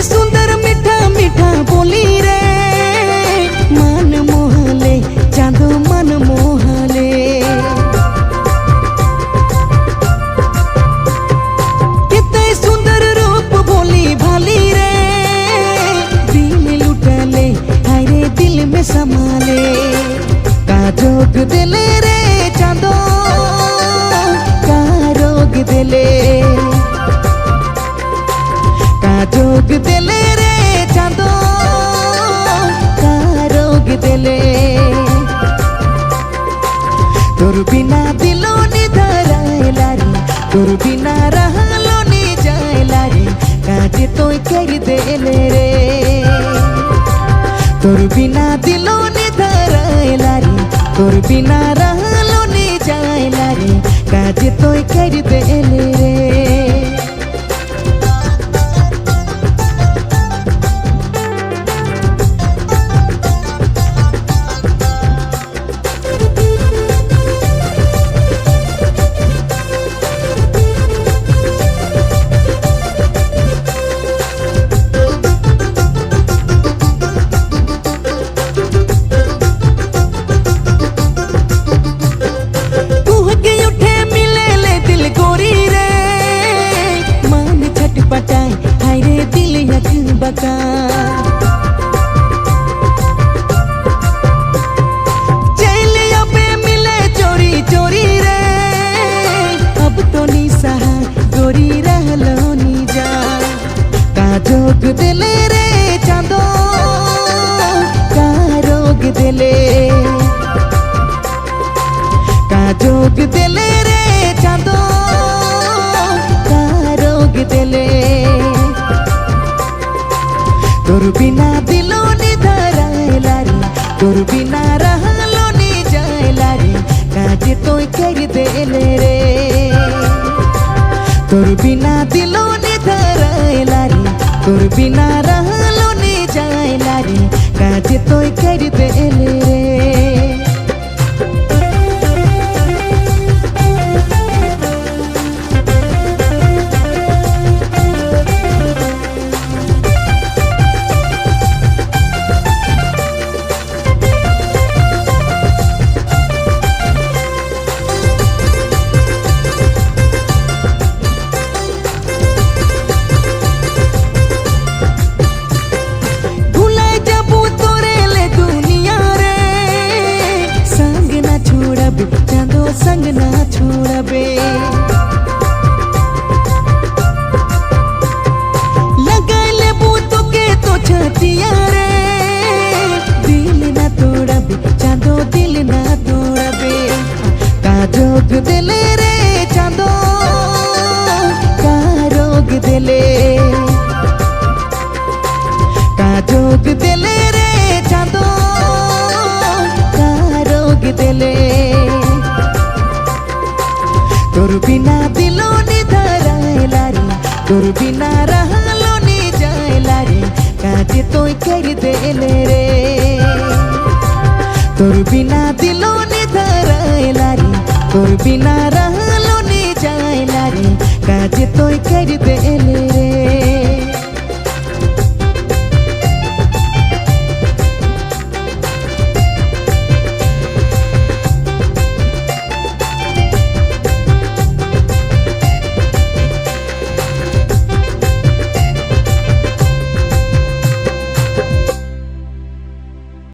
सुंदर मीठा मीठा बोली रे मन मोहले चांदो मन मोहले। कितने सुंदर रूप बोली भाली रे दिल लुटले हाय रे दिल में समाले। का जोग दिले रे चांदो का रोग दिले। का जोग दिले रे चांदो का रोग दिले। तोर बिना दिलो नी धरायला रे तोर बिना रहलो नी जायला रे काजे तोय कर देले रे। तोर बिना दिलो नी धरायला रे तोर बिना रहलो नी जायला रे काजे तोय कर देले रे। हाय रे दिल यक बका चलिया पे मिले चोरी चोरी रे अब तो नी सहा गोरी रहलो नी जा। का जोग दिले रे चांदो का रोग दिले। का जोग दिले रे चांदो का रोग दिले। तोर बिना दिलो नी धरायला रे तोर बिना रहलो नी जायला रे काजे तोय कर देले रे। तोर बिना दिलो नी धरायला रे तोर बिना रहलो नी जायला रे काजे तोय कर देले रे। चांदो संग ना छोड़बे लगले बूतो के तो छतिया रे दिल ना तोड़बे चांदो दिल ना तोड़बे। का जोग दिले रे चांदो का रोग दिले। का जोग दिले रे चांदो का रोग दिले। तोर बिना दिलो नी धरायला रे तोर बिना रहलो नी जायला रे काजे तोय कर देले रे। तोर बिना दिलो नी धरायला रे तोर बिना